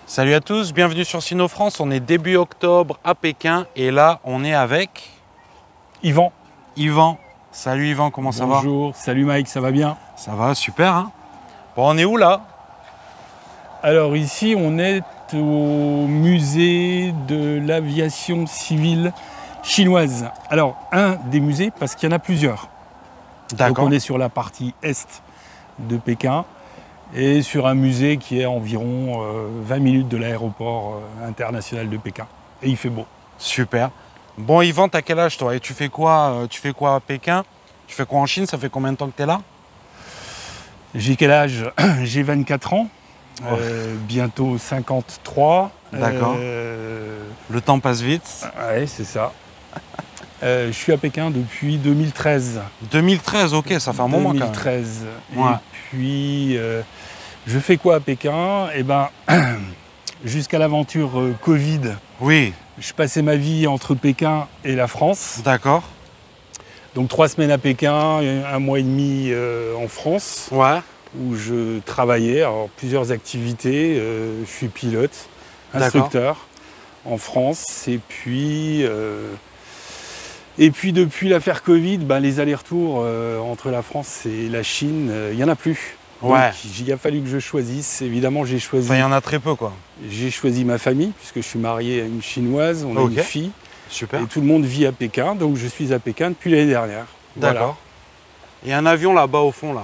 Salut à tous, bienvenue sur Sino France. On est début octobre à Pékin et là on est avec Yvan. Yvan. Salut Yvan, comment ça va? Bonjour, salut Mike, ça va bien? Ça va, super. Hein, bon, on est où là? Alors ici on est au musée de l'aviation civile chinoise. Alors un des musées parce qu'il y en a plusieurs. Donc D'accord. on est sur la partie est de Pékin et sur un musée qui est à environ 20 minutes de l'aéroport international de Pékin. Et il fait beau. Super. Bon Yvan, t'as quel âge toi? Et tu fais quoi à Pékin? Tu fais quoi en Chine? Ça fait combien de temps que t'es là? J'ai quel âge? J'ai 24 ans. Bientôt 53. D'accord. Le temps passe vite. Ouais, c'est ça. Je suis à Pékin depuis 2013. 2013, ok, ça fait un moment quand même. 2013. Ouais. Et puis, je fais quoi à Pékin? Eh ben, jusqu'à l'aventure Covid, Oui, je passais ma vie entre Pékin et la France. d'accord. Donc 3 semaines à Pékin, 1 mois et demi en France, Ouais, où je travaillais. Alors, plusieurs activités. Je suis pilote, d'accord. instructeur en France. Et puis depuis l'affaire Covid, les allers-retours entre la France et la Chine, il n'y en a plus. Donc, Ouais. il a fallu que je choisisse. Évidemment, j'ai choisi, Enfin, il y en a très peu quoi. ma famille, puisque je suis marié à une Chinoise, on a Ok. une fille, Super. et tout le monde vit à Pékin. Donc je suis à Pékin depuis l'année dernière. Voilà. D'accord. Il y a un avion là-bas au fond là.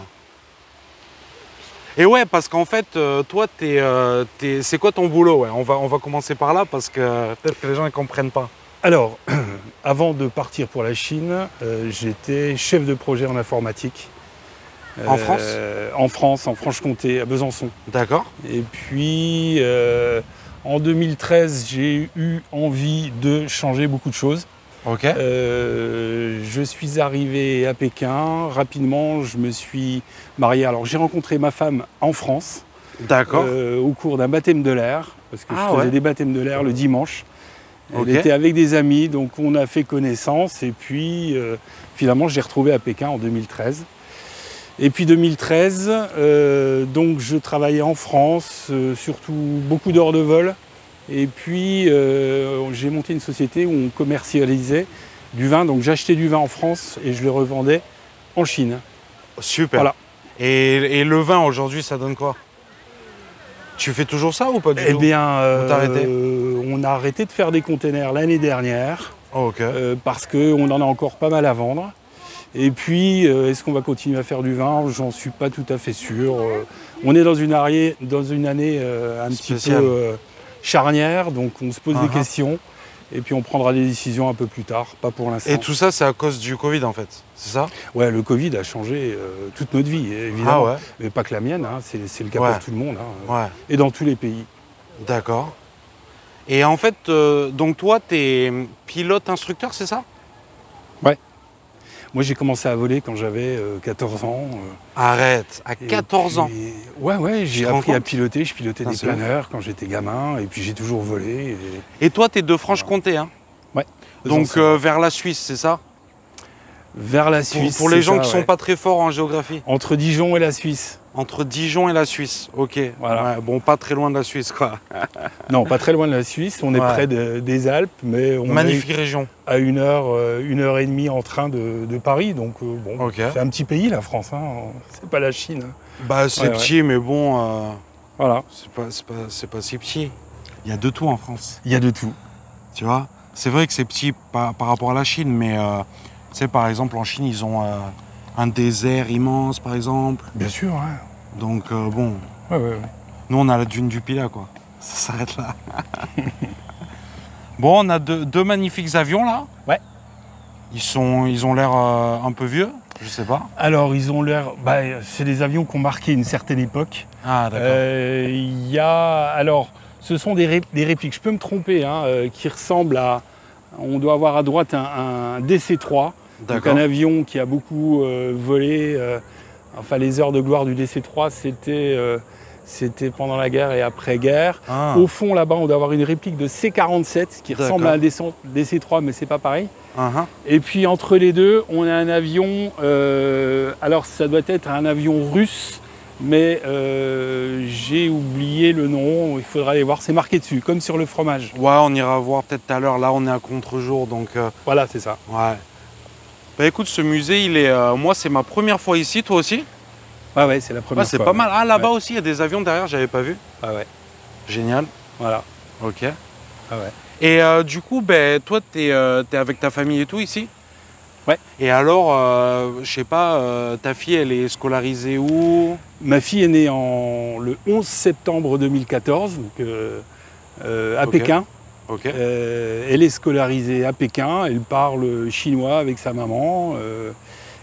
Et ouais, parce qu'en fait, toi, c'est quoi ton boulot? Ouais, on va commencer par là parce que peut-être que les gens ne comprennent pas. Alors, avant de partir pour la Chine, j'étais chef de projet en informatique. En France? En France, en Franche-Comté, à Besançon. D'accord. Et puis, en 2013, j'ai eu envie de changer beaucoup de choses. Ok. Je suis arrivé à Pékin. Rapidement, je me suis marié. Alors, j'ai rencontré ma femme en France D'accord. au cours d'un baptême de l'air, parce que Ah je faisais ouais. des baptêmes de l'air le dimanche. Elle Ok. était avec des amis, donc on a fait connaissance. Et puis, finalement, je l'ai retrouvée à Pékin en 2013. Et puis 2013, donc je travaillais en France, surtout beaucoup d'heures de vol. Et puis j'ai monté une société où on commercialisait du vin. Donc j'achetais du vin en France et je le revendais en Chine. Super. Voilà. Et le vin aujourd'hui, ça donne quoi? Tu fais toujours ça ou pas du Eh tout? bien, Ou t'as arrêté? on a arrêté de faire des containers l'année dernière Oh, ok. parce qu'on en a encore pas mal à vendre. Et puis, est-ce qu'on va continuer à faire du vin? J'en suis pas tout à fait sûr. On est dans une année un petit Spécial. peu charnière, donc on se pose des Uh-huh. questions. Et puis on prendra des décisions un peu plus tard, pas pour l'instant. Et tout ça, c'est à cause du Covid en fait, c'est ça? Ouais, le Covid a changé toute notre vie, évidemment. Ah ouais. Mais pas que la mienne, hein, c'est le cas Ouais. pour tout le monde. Hein, Ouais. et dans tous les pays. D'accord. Et en fait, donc toi, t'es pilote instructeur, c'est ça? Moi, j'ai commencé à voler quand j'avais 14 ans. Arrête, à Et 14 ans. puis- Ouais, j'ai te rends appris à compte? piloter. Je pilotais Putain, des c'est ouf. planeurs quand j'étais gamin. Et puis j'ai toujours volé. Et toi, t'es de Franche-Comté, hein? Ouais. Donc Besançon. vers la Suisse, c'est ça? Vers la Pour, Suisse. pour les c'est gens ça, qui sont ouais. pas très forts en géographie. Entre Dijon et la Suisse. Entre Dijon et la Suisse, ok. Voilà. Ouais, bon, pas très loin de la Suisse, quoi. Non, pas très loin de la Suisse. On est Ouais. près des Alpes, mais on Magnifique région. est à 1 heure et demie en train de Paris. Donc bon, Ok. c'est un petit pays la France. Hein. C'est pas la Chine. Bah, c'est Ouais, petit, mais bon, Voilà. c'est pas si petit. Il y a de tout en France, Il y a de tout. tu vois. C'est vrai que c'est petit par rapport à la Chine, mais tu sais, par exemple, en Chine, ils ont un désert immense, par exemple. Bien sûr. Ouais. Donc, bon, Ouais. nous, on a la dune du Pilat, quoi. Ça s'arrête là. Bon, on a deux magnifiques avions, là. Ouais. Ils ont l'air un peu vieux, je sais pas. Alors, ils ont l'air. C'est des avions qui ont marqué une certaine époque. Ah, d'accord. Il y a. Alors, ce sont des répliques, je peux me tromper, hein, qui ressemblent à. On doit avoir à droite un DC-3, donc D'accord. un avion qui a beaucoup volé. Enfin, les heures de gloire du DC-3, c'était pendant la guerre et après-guerre. Ah, Au fond, là-bas, on doit avoir une réplique de C-47 qui ressemble à un DC-3, mais c'est pas pareil. uh-huh. Et puis entre les deux, on a un avion, alors ça doit être un avion russe mais j'ai oublié le nom, il faudra aller voir, c'est marqué dessus, comme sur le fromage. Ouais, on ira voir peut-être tout à l'heure. Là, on est à contre-jour, donc... Voilà, c'est ça. ouais. Bah écoute, ce musée, il est... moi, c'est ma première fois ici, toi aussi? Ah ouais, c'est la première Ouais, c'est fois. pas mal. Ah, là-bas Ouais. aussi, il y a des avions derrière, j'avais pas vu. Ah ouais, Génial. voilà. Ok. Ah ouais. Et du coup, ben, toi, t'es avec ta famille et tout ici? Ouais. Et alors, je sais pas, ta fille, elle est scolarisée où? Ma fille est née le 11 septembre 2014, donc, à Ok. Pékin. Ok. Elle est scolarisée à Pékin, elle parle chinois avec sa maman,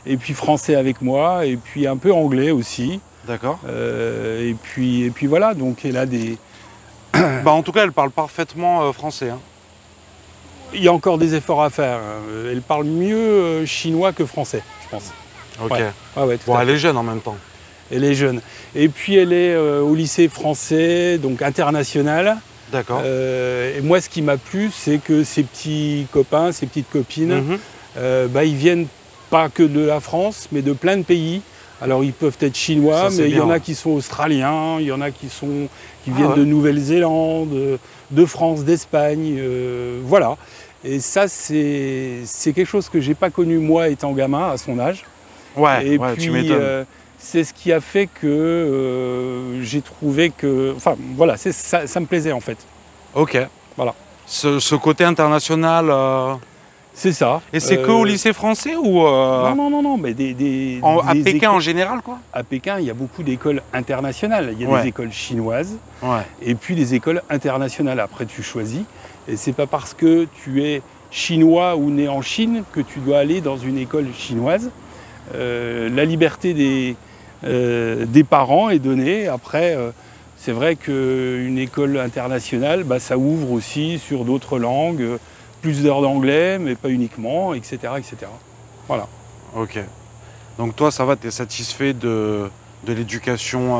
et puis français avec moi, et puis un peu anglais aussi. D'accord. Et puis voilà, donc elle a des... Bah, en tout cas, elle parle parfaitement français. Hein. Il y a encore des efforts à faire. Elle parle mieux chinois que français, je pense. Ok. Ouais. Ah ouais, tout Bon, à elle fait. est jeune en même temps. Elle est jeune. Et puis elle est au lycée français, donc international. D'accord. Et moi, ce qui m'a plu, c'est que ses petits copains, ses petites copines, Mhm. ils viennent pas que de la France, mais de plein de pays. Alors, ils peuvent être chinois, Ça, c'est mais il y en bien. a qui sont australiens, il y en a qui viennent ouais. de Nouvelle-Zélande, de France, d'Espagne, voilà. Et ça, c'est quelque chose que j'ai pas connu moi étant gamin à son âge. Ouais, Et ouais, puis, tu m'étonnes. c'est ce qui a fait que j'ai trouvé que... Enfin, voilà, ça me plaisait en fait. Ok. Voilà. Ce côté international. C'est ça. Et c'est que au lycée français ou Non, mais à des Pékin en écoles- général, quoi? À Pékin, il y a beaucoup d'écoles internationales. Il y a Ouais. des écoles chinoises Ouais. et puis des écoles internationales. Après, tu choisis. Et c'est pas parce que tu es chinois ou né en Chine que tu dois aller dans une école chinoise. La liberté des parents est donnée. Après, c'est vrai qu'une école internationale, ça ouvre aussi sur d'autres langues, plus d'heures d'anglais, mais pas uniquement, etc., etc. Voilà. Ok. Donc toi, ça va, t'es satisfait de l'éducation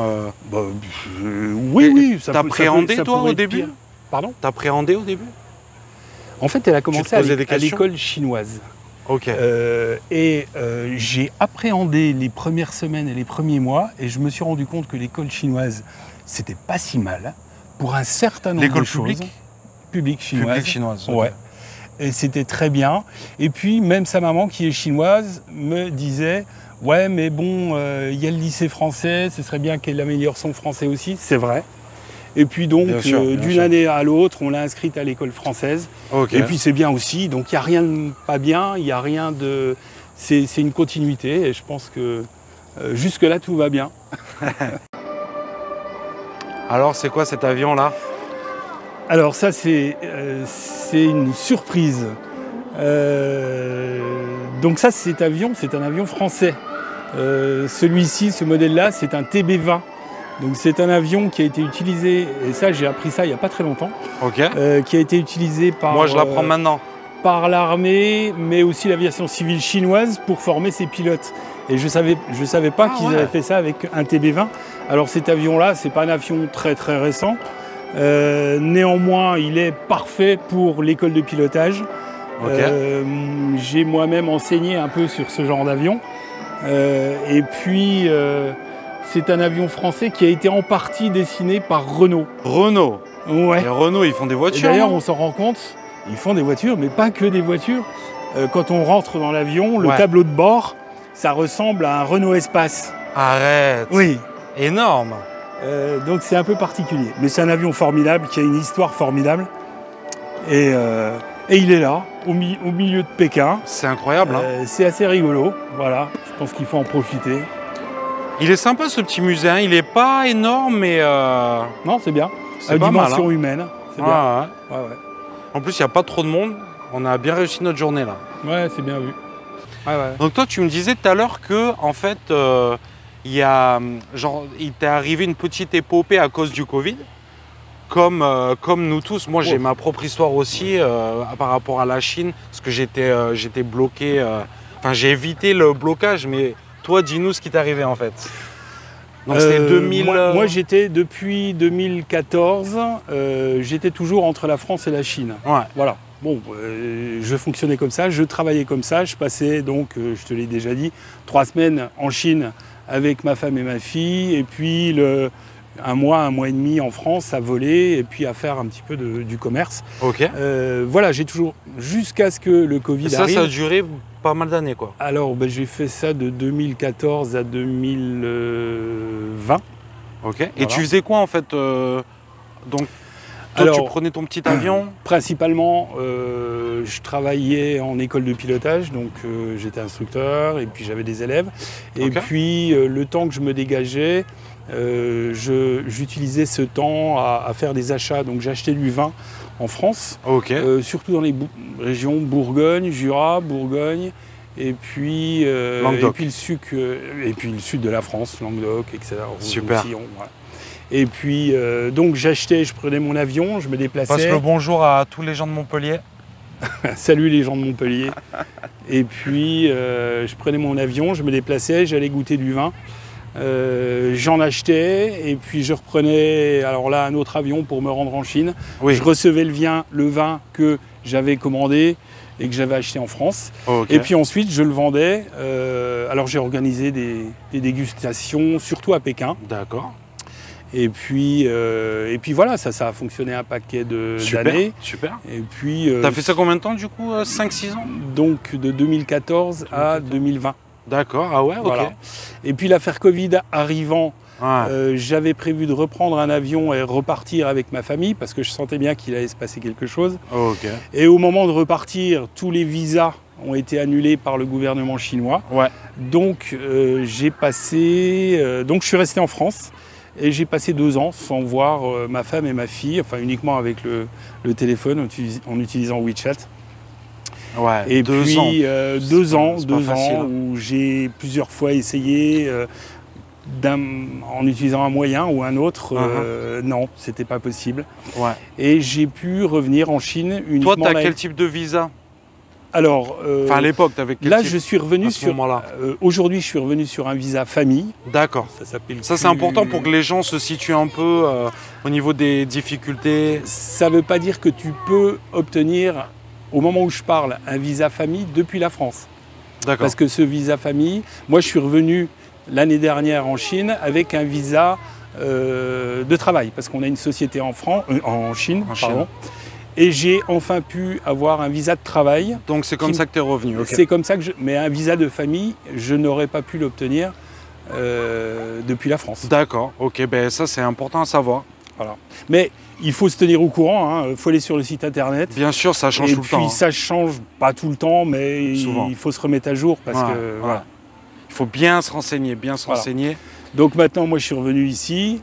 Oui, ça peut- t'appréhendais, ça toi, pourrait au être début? pire. Pardon? T'appréhendais au début? En fait, elle a commencé posais des à questions l'école chinoise. Ok. J'ai appréhendé les premières semaines et les premiers mois, et je me suis rendu compte que l'école chinoise, c'était pas si mal pour un certain nombre L'école de choses. publique? Publique chinoise. Publique chinoise. ok. Ouais. Et c'était très bien. Et puis, même sa maman, qui est chinoise, me disait « Ouais, mais bon, il y a le lycée français, ce serait bien qu'elle améliore son français aussi. » C'est vrai. Et puis donc, Bien sûr, bien d'une sûr. année à l'autre, on l'a inscrite à l'école française. Ok. Et puis c'est bien aussi. Donc il n'y a rien de pas bien, il n'y a rien de... C'est une continuité et je pense que jusque-là, tout va bien. Alors, c'est quoi cet avion-là? Alors ça, c'est une surprise. Donc ça, c'est un avion français. Celui-ci, ce modèle-là, c'est un TB20. Donc c'est un avion qui a été utilisé, et ça j'ai appris ça il n'y a pas très longtemps, Ok. qui a été utilisé par, Moi, je l'apprends maintenant. par l'armée, mais aussi l'aviation civile chinoise pour former ses pilotes. Et je savais pas Ah, qu'ils ouais. avaient fait ça avec un TB20. Alors cet avion-là, c'est pas un avion très très récent. Néanmoins, il est parfait pour l'école de pilotage. Ok. J'ai moi-même enseigné un peu sur ce genre d'avion. Et puis, c'est un avion français qui a été en partie dessiné par Renault. Renault. Ouais. Et Renault, ils font des Et voitures. d'ailleurs, non on s'en rend compte, ils font des voitures, mais pas que des voitures. Quand on rentre dans l'avion, le Ouais. tableau de bord, ça ressemble à un Renault Espace. Arrête. Oui. Énorme. Donc c'est un peu particulier. Mais c'est un avion formidable, qui a une histoire formidable. Et il est là, au milieu de Pékin. C'est incroyable. Hein. C'est assez rigolo. Voilà, je pense qu'il faut en profiter. Il est sympa ce petit musée. Hein. Il est pas énorme, mais Non, c'est bien. c'est À pas mal. dimension Hein. humaine. C'est bien. Ah, ouais. Ouais, ouais. En plus, il n'y a pas trop de monde. On a bien réussi notre journée là. Ouais, c'est bien vu. Ouais, ouais. Donc toi, tu me disais tout à l'heure que en fait, il t'est arrivé une petite épopée à cause du Covid, comme nous tous. Moi, j'ai Oh. ma propre histoire aussi par rapport à la Chine, parce que j'étais bloqué. Enfin, j'ai évité le blocage, mais toi, dis-nous ce qui t'est arrivé en fait. Donc c'était 2000. Moi, j'étais depuis 2014, j'étais toujours entre la France et la Chine. Ouais. Voilà. Bon, je fonctionnais comme ça, je travaillais comme ça. Je passais donc, je te l'ai déjà dit, 3 semaines en Chine avec ma femme et ma fille, et puis un mois et demi en France à voler, et puis à faire un petit peu du commerce. Ok. Voilà, j'ai toujours, jusqu'à ce que le Covid arrive. Ça a duré pas mal d'années, quoi. Alors, ben, j'ai fait ça de 2014 à 2020. Ok. Voilà. Et tu faisais quoi, en fait donc, toi, Alors, tu prenais ton petit avion. Principalement, je travaillais en école de pilotage, donc j'étais instructeur et puis j'avais des élèves. Et Ok. puis le temps que je me dégageais, j'utilisais ce temps à faire des achats. Donc j'achetais du vin en France, Ok. surtout dans les régions Bourgogne, Jura, Bourgogne. Et puis le sud de la France, Languedoc, etc. Super. Roussillon, voilà. Et puis, donc j'achetais, je prenais mon avion, je me déplaçais. Passe le bonjour à tous les gens de Montpellier. Salut les gens de Montpellier. Et puis, je prenais mon avion, je me déplaçais, j'allais goûter du vin. J'en achetais et puis je reprenais, alors là, un autre avion pour me rendre en Chine. Oui. Je recevais le vin que j'avais commandé et que j'avais acheté en France. Ok. Et puis ensuite, je le vendais. Alors j'ai organisé des dégustations, surtout à Pékin. D'accord. Et puis voilà, ça a fonctionné un paquet d'années. Super. Et puis. T'as fait ça combien de temps du coup 5-6 ans? Donc de 2014 à 2020. D'accord, ah ouais, ok. Voilà. Et puis l'affaire Covid arrivant, Ouais. j'avais prévu de reprendre un avion et repartir avec ma famille parce que je sentais bien qu'il allait se passer quelque chose. Ok. Et au moment de repartir, tous les visas ont été annulés par le gouvernement chinois. Ouais. Donc donc je suis resté en France. Et j'ai passé 2 ans sans voir ma femme et ma fille, enfin uniquement avec le téléphone en utilisant WeChat. Ouais. Et 2 puis ans. 2 ans, C'est pas facile, hein. où j'ai plusieurs fois essayé en utilisant un moyen ou un autre. Non, c'était pas possible. Ouais. Et j'ai pu revenir en Chine uniquement. Toi, t'as quel type de visa? Alors, Enfin, à l'époque, t'avais quel là, type je suis revenu à ce moment-là? aujourd'hui, je suis revenu sur un visa famille. D'accord. Ça s'appelle. Ça, c'est important pour que les gens se situent un peu au niveau des difficultés. Ça ne veut pas dire que tu peux obtenir, au moment où je parle, un visa famille depuis la France. D'accord. Parce que ce visa famille, moi, je suis revenu l'année dernière en Chine avec un visa de travail, parce qu'on a une société en Chine. Et j'ai enfin pu avoir un visa de travail. Donc c'est comme ça que tu es revenu. Okay. C'est comme ça que mais un visa de famille, je n'aurais pas pu l'obtenir depuis la France. D'accord, ok, ben ça c'est important à savoir. Voilà. Mais il faut se tenir au courant, il faut aller sur le site internet. Bien sûr, ça change tout le temps. Et puis ça change, pas tout le temps, mais souvent. Il faut se remettre à jour parce que voilà. Il faut bien se renseigner, renseigner. Donc maintenant, moi, je suis revenu ici.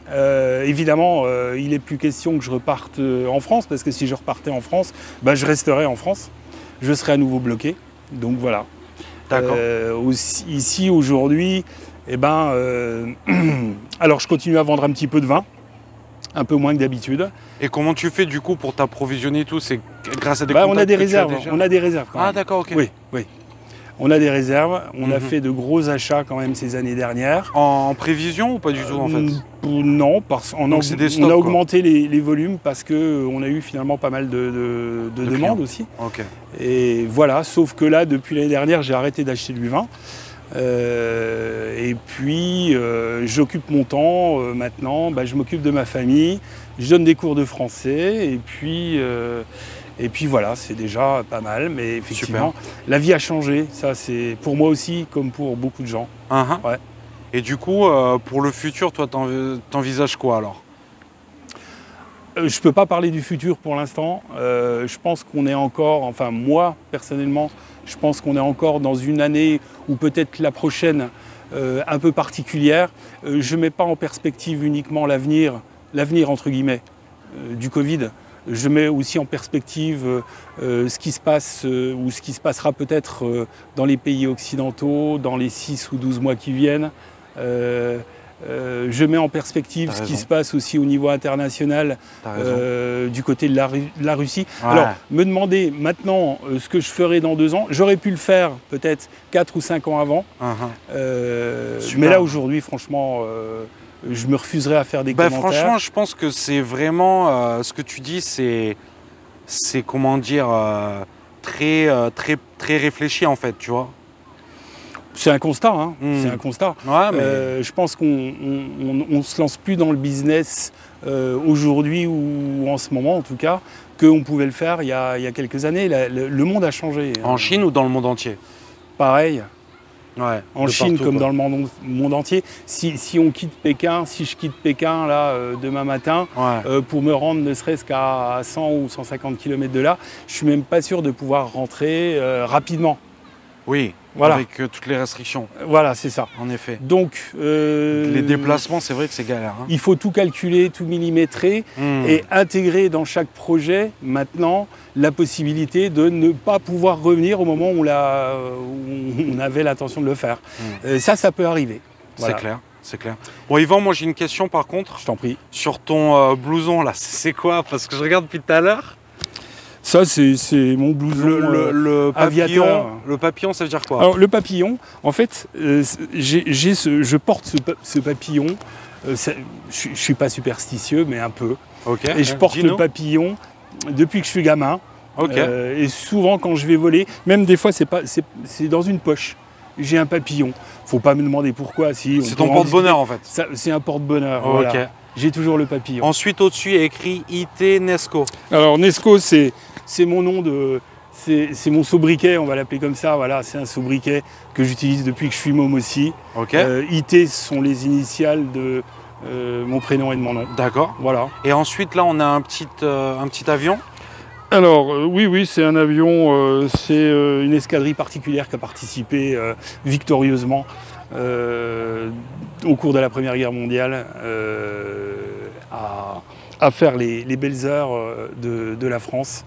Évidemment, il n'est plus question que je reparte en France, parce que si je repartais en France, bah, je resterais en France. Je serais à nouveau bloqué. Donc voilà. D'accord. Ici, aujourd'hui, eh ben, alors je continue à vendre un petit peu de vin, un peu moins que d'habitude. Et comment tu fais du coup pour t'approvisionner tout? C'est grâce à des on a des réserves. On a des réserves. Quand même. Ah d'accord, ok. Oui, oui. On a des réserves, on a fait de gros achats quand même ces années dernières. En prévision ou pas du tout en fait? Non, on a augmenté les volumes parce qu'on a eu finalement pas mal de demandes aussi. Okay. Et voilà, sauf que là, depuis l'année dernière, j'ai arrêté d'acheter du vin. Et puis, j'occupe mon temps maintenant, je m'occupe de ma famille, je donne des cours de français et puis voilà, c'est déjà pas mal, mais effectivement, la vie a changé. Ça, c'est pour moi aussi, comme pour beaucoup de gens. Ouais. Et du coup, pour le futur, toi, t'envisages quoi alors? Je ne peux pas parler du futur pour l'instant. Je pense qu'on est encore, enfin moi, personnellement, je pense qu'on est encore dans une année ou peut-être la prochaine un peu particulière. Je ne mets pas en perspective uniquement l'avenir entre guillemets, du Covid. Je mets aussi en perspective ce qui se passe ou ce qui se passera peut-être dans les pays occidentaux dans les 6 ou 12 mois qui viennent. Je mets en perspective ce qui se passe aussi au niveau international du côté de la Russie. Ouais. Alors, me demander maintenant ce que je ferai dans 2 ans, j'aurais pu le faire peut-être 4 ou 5 ans avant. Mais là, aujourd'hui, franchement, je me refuserais à faire des commentaires. Franchement, je pense que c'est vraiment ce que tu dis, c'est comment dire, très réfléchi en fait, tu vois. C'est un constat, hein. C'est un constat. Ouais, mais... Je pense qu'on ne se lance plus dans le business aujourd'hui ou en ce moment en tout cas, qu'on pouvait le faire il y a quelques années. Le monde a changé. En Chine ou dans le monde entier? Pareil. Ouais, en Chine comme dans le monde entier. Si on quitte Pékin, si je quitte Pékin là, demain matin, pour me rendre ne serait-ce qu'à 100 ou 150 km de là, je ne suis même pas sûr de pouvoir rentrer rapidement. Oui, voilà. Avec toutes les restrictions. Voilà, c'est ça. En effet. Donc, les déplacements, c'est vrai que c'est galère. Hein. Il faut tout calculer, tout millimétrer et intégrer dans chaque projet maintenant la possibilité de ne pas pouvoir revenir au moment où on avait l'intention de le faire. Ça peut arriver. Voilà. C'est clair, c'est clair. Bon, Yvan, moi j'ai une question par contre. Je t'en prie. Sur ton blouson là, c'est quoi? Parce que je regarde depuis tout à l'heure. Ça, c'est mon blouson le papillon, aviateur. Le papillon, ça veut dire quoi? Alors, le papillon, en fait, je porte ce papillon. Je ne suis pas superstitieux, mais un peu. Okay. Et je porte le papillon depuis que je suis gamin. Okay. Et souvent, quand je vais voler, même des fois, c'est dans une poche. J'ai un papillon. Faut pas me demander pourquoi. Si, c'est ton porte-bonheur, en fait. C'est un porte-bonheur. Okay. Voilà. J'ai toujours le papillon. Ensuite, au-dessus, il y a écrit IT Nesco. Alors, Nesco, c'est mon nom de... C'est mon sobriquet, on va l'appeler comme ça. Voilà, c'est un sobriquet que j'utilise depuis que je suis môme aussi. Okay. IT sont les initiales de mon prénom et de mon nom. D'accord. Voilà. Et ensuite, là, on a un petit avion. Alors, oui, c'est un avion. C'est une escadrille particulière qui a participé victorieusement au cours de la Première Guerre mondiale à faire les belles heures de la France.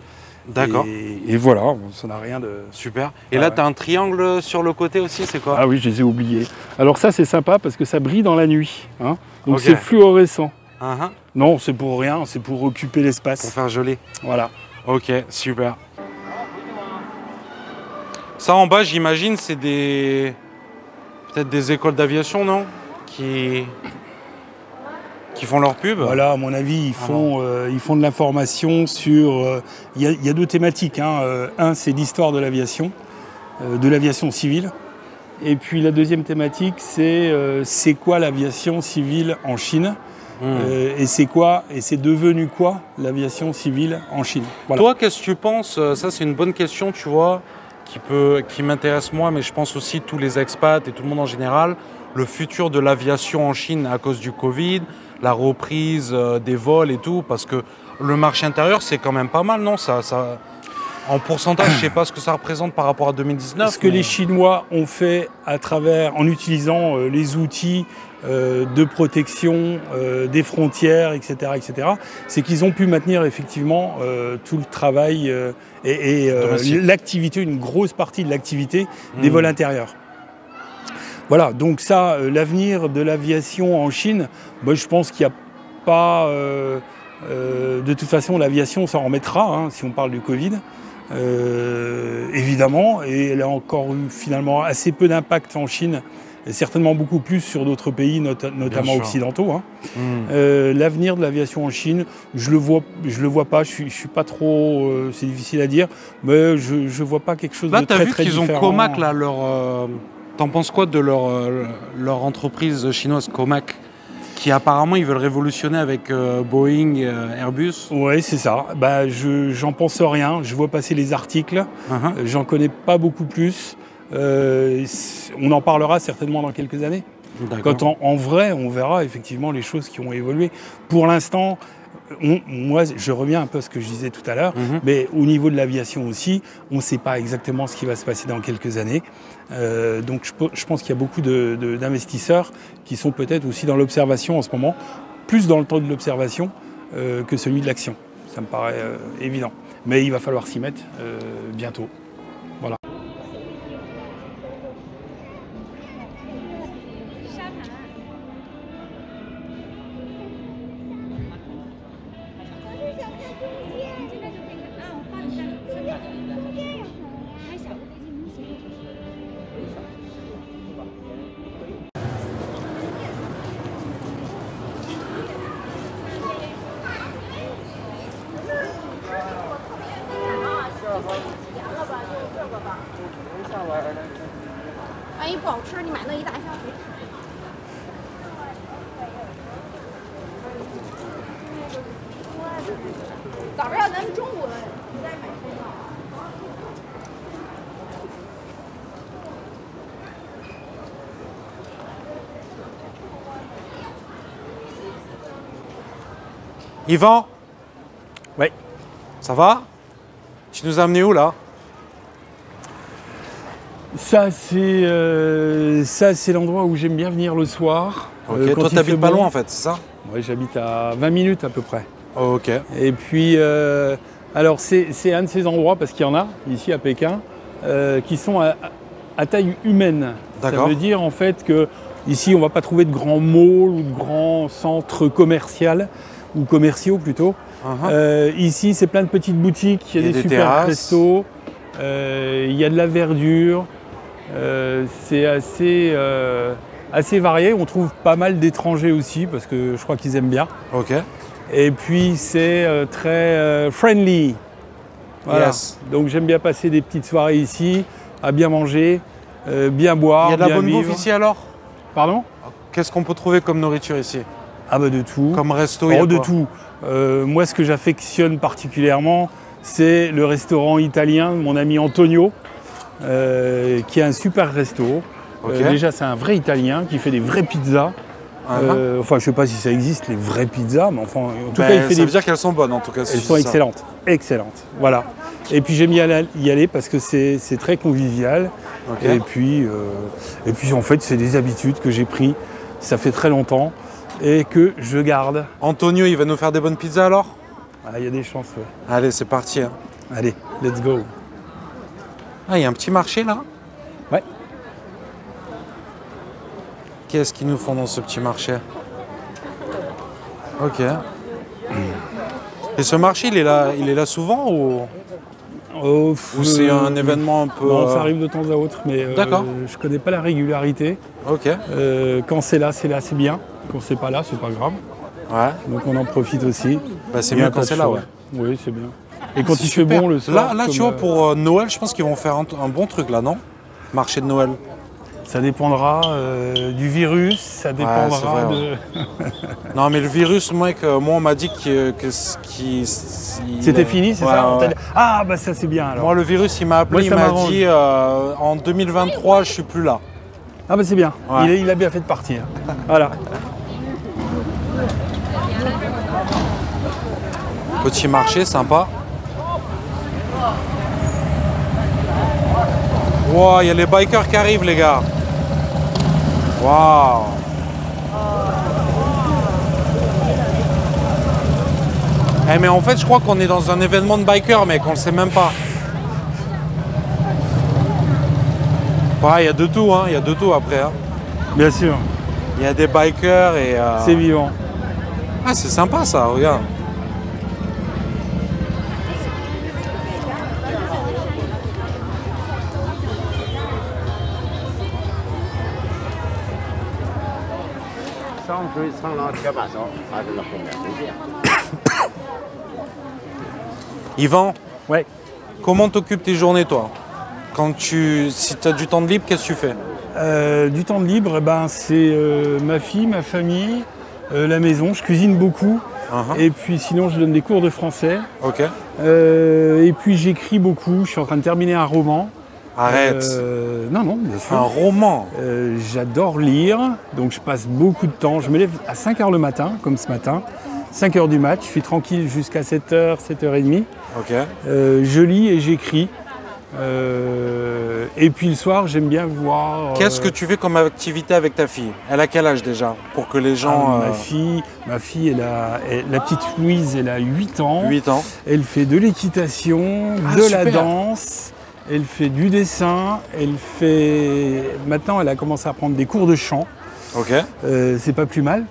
D'accord. Et voilà, ça n'a rien de... Super. Et là, tu as un triangle sur le côté aussi, c'est quoi? Ah oui, je les ai oubliés. Alors ça, c'est sympa parce que ça brille dans la nuit. Hein, donc c'est fluorescent. Non, c'est pour rien, c'est pour occuper l'espace. Pour faire joli. Voilà. Ok, super. Ça, en bas, j'imagine, c'est peut-être des écoles d'aviation, non? Qui font leur pub. Voilà, à mon avis, ils font de l'information sur... Il y a deux thématiques. Hein. Un, c'est l'histoire de l'aviation civile. Et puis la deuxième thématique, c'est quoi l'aviation civile en Chine et c'est devenu quoi l'aviation civile en Chine. Voilà. Toi, qu'est-ce que tu penses? Ça, c'est une bonne question, tu vois, qui m'intéresse moi, mais je pense aussi tous les expats et tout le monde en général. Le futur de l'aviation en Chine à cause du Covid, la reprise des vols et tout, parce que le marché intérieur, c'est quand même pas mal, non? En pourcentage, je ne sais pas ce que ça représente par rapport à 2019. Ce que les Chinois ont fait en utilisant les outils de protection des frontières, etc., c'est qu'ils ont pu maintenir effectivement tout le travail et l'activité, une grosse partie de l'activité des vols intérieurs. Voilà, donc ça, l'avenir de l'aviation en Chine, moi, je pense qu'il n'y a pas... de toute façon, l'aviation s'en remettra, hein, si on parle du Covid, évidemment, et elle a encore eu finalement assez peu d'impact en Chine, et certainement beaucoup plus sur d'autres pays, notamment occidentaux. Hein. L'avenir de l'aviation en Chine, je le vois pas, je suis pas trop... c'est difficile à dire, mais je vois pas quelque chose de très, très différent. Là, tu as vu qu'ils ont Comac, là, T'en penses quoi de leur entreprise chinoise Comac, qui apparemment ils veulent révolutionner avec Boeing, Airbus? Oui, c'est ça. Bah, j'en pense rien. Je vois passer les articles. J'en connais pas beaucoup plus. On en parlera certainement dans quelques années. Quand en vrai, on verra effectivement les choses qui ont évolué. Pour l'instant, moi, je reviens un peu à ce que je disais tout à l'heure, mais au niveau de l'aviation aussi, on ne sait pas exactement ce qui va se passer dans quelques années. Donc je pense qu'il y a beaucoup d'investisseurs qui sont peut-être aussi dans l'observation en ce moment, plus dans le temps de l'observation que celui de l'action. Ça me paraît évident. Mais il va falloir s'y mettre bientôt. Voilà. 万一不好吃，你买那一大箱。早上咱们中午你再买车吗？Yvan? Ouais. Ça va? Tu nous as amené où là? Ça, c'est l'endroit où j'aime bien venir le soir. Ok, toi t'habites pas loin en fait, c'est ça? Oui, j'habite à 20 minutes à peu près. Oh, ok. Et puis, alors c'est un de ces endroits, parce qu'il y en a ici à Pékin, qui sont à taille humaine. Ça veut dire en fait que ici on ne va pas trouver de grands malls ou de grands centres commerciaux, ou commerciaux plutôt. Ici c'est plein de petites boutiques, il y a des super restos, il y a de la verdure, c'est assez varié. On trouve pas mal d'étrangers aussi parce que je crois qu'ils aiment bien. Ok. Et puis c'est très friendly. Voilà. Yes. Donc j'aime bien passer des petites soirées ici, à bien manger, bien boire. Il y a de la bonne bouffe ici alors? Pardon? Qu'est-ce qu'on peut trouver comme nourriture ici? Ah bah de tout. Comme resto? Oh, de tout. Moi ce que j'affectionne particulièrement, c'est le restaurant italien de mon ami Antonio, qui est un super resto. Okay. Déjà c'est un vrai Italien qui fait des vraies pizzas. Enfin, je ne sais pas si ça existe, les vraies pizzas, mais enfin, en tout cas, il fait ça veut dire qu'elles sont bonnes, en tout cas. Elles sont excellentes, excellentes, voilà. Et puis, j'aime bien y aller parce que c'est très convivial. Okay. Et puis, en fait, c'est des habitudes que j'ai prises, ça fait très longtemps, et que je garde. Antonio, il va nous faire des bonnes pizzas, alors? Ah, il y a des chances, ouais. Allez, c'est parti. Hein. Allez, let's go. Ah, il y a un petit marché, là? Ouais. Qu'est-ce qu'ils nous font dans ce petit marché? Ok. Et ce marché, il est là souvent ou c'est un événement un peu... Non, ça arrive de temps à autre, mais je ne connais pas la régularité. Ok. Quand c'est là, c'est bien. Quand c'est pas là, c'est pas grave. Ouais. Donc on en profite aussi. Bah, c'est mieux quand c'est là, ouais. Oui, c'est bien. Et quand il fait bon le soir... Là tu vois, pour Noël, je pense qu'ils vont faire un bon truc, là, non? Marché de Noël. Ça dépendra du virus, ça dépendra de... Non mais le virus, moi on m'a dit que c'était fini, c'est ça? Ouais. Ah bah ça c'est bien alors. Moi le virus il m'a appelé, il m'a dit en 2023 je suis plus là. Ah bah c'est bien, ouais. Il a bien fait de partir. Voilà. Petit marché sympa. Wow, il y a les bikers qui arrivent les gars. Waouh! Eh mais en fait je crois qu'on est dans un événement de bikers mec, on le sait même pas. Ouais, il y a de tout, hein, il y a de tout après. Hein. Bien sûr. Il y a des bikers et... C'est vivant. Ah c'est sympa ça, regarde. Yvan, ouais. Comment t'occupes tes journées toi? Si tu as du temps de libre, qu'est-ce que tu fais? Du temps de libre, c'est ma fille, ma famille, la maison. Je cuisine beaucoup. Et puis sinon, je donne des cours de français. Ok. Et puis j'écris beaucoup. Je suis en train de terminer un roman. Arrête. Non, bien sûr. Un roman. J'adore lire, donc je passe beaucoup de temps. Je me lève à 5h le matin, comme ce matin. 5h du mat, je suis tranquille jusqu'à 7h, 7h30. Ok. Je lis et j'écris. Et puis le soir, j'aime bien voir... Qu'est-ce que tu fais comme activité avec ta fille? Elle a quel âge déjà? Pour que les gens... Ma fille la petite Louise, elle a 8 ans. 8 ans. Elle fait de l'équitation, la danse. Elle fait du dessin, maintenant elle a commencé à prendre des cours de chant. Ok. C'est pas plus mal.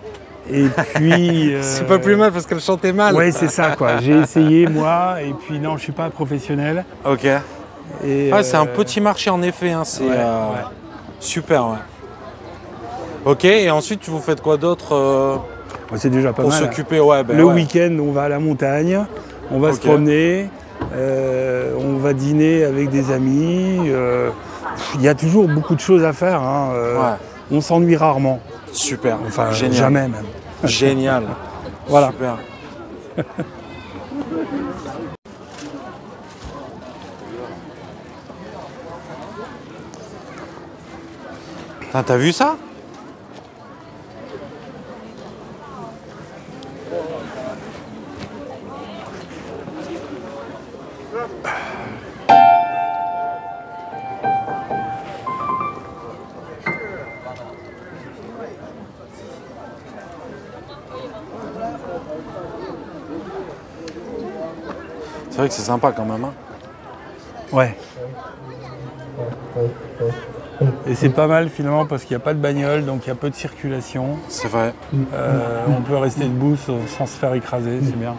Et puis... C'est pas plus mal parce qu'elle chantait mal. Oui, c'est ça quoi. J'ai essayé moi, et puis non, je suis pas professionnel. Ok. C'est un petit marché en effet, hein. C'est super, ouais. Ok, et ensuite vous faites quoi d'autre c'est déjà pas pour mal. Pour s'occuper, le week-end, on va à la montagne, on va se promener. On va dîner avec des amis, Il y a toujours beaucoup de choses à faire. Hein. On s'ennuie rarement. Super, Enfin, génial. jamais même. Génial. Voilà. Super. Putain, t'as vu ça? C'est vrai que c'est sympa quand même. Hein. Ouais. Et c'est pas mal finalement parce qu'il n'y a pas de bagnole, donc il y a peu de circulation. C'est vrai. On peut rester debout sans se faire écraser, c'est bien.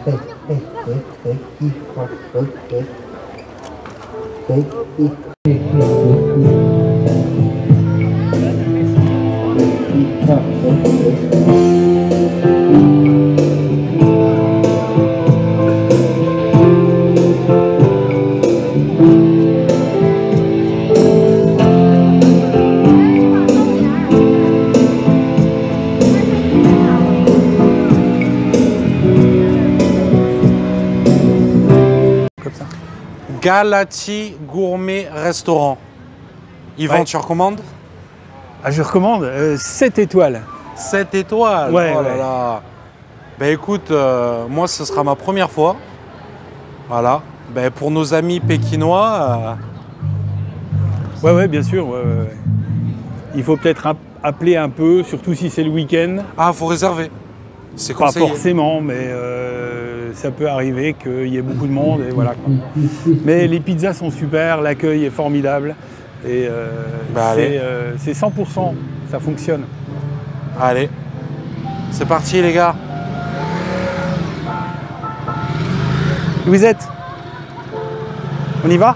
Galati Gourmet Restaurant. Yvan, Ouais. tu recommandes? Ah, je recommande 7 étoiles. 7 étoiles. Ouais, oh là ouais. là. Ben écoute, moi ce sera ma première fois. Voilà. Ben, pour nos amis pékinois, Ouais, bien sûr. Ouais. Il faut peut-être appeler un peu, surtout si c'est le week-end. faut réserver. C'est Pas conseillé. forcément, mais ça peut arriver qu'il y ait beaucoup de monde et voilà. Quoi. Mais les pizzas sont super, l'accueil est formidable et c'est 100%, ça fonctionne. Allez, c'est parti les gars. Vous êtes? On y va?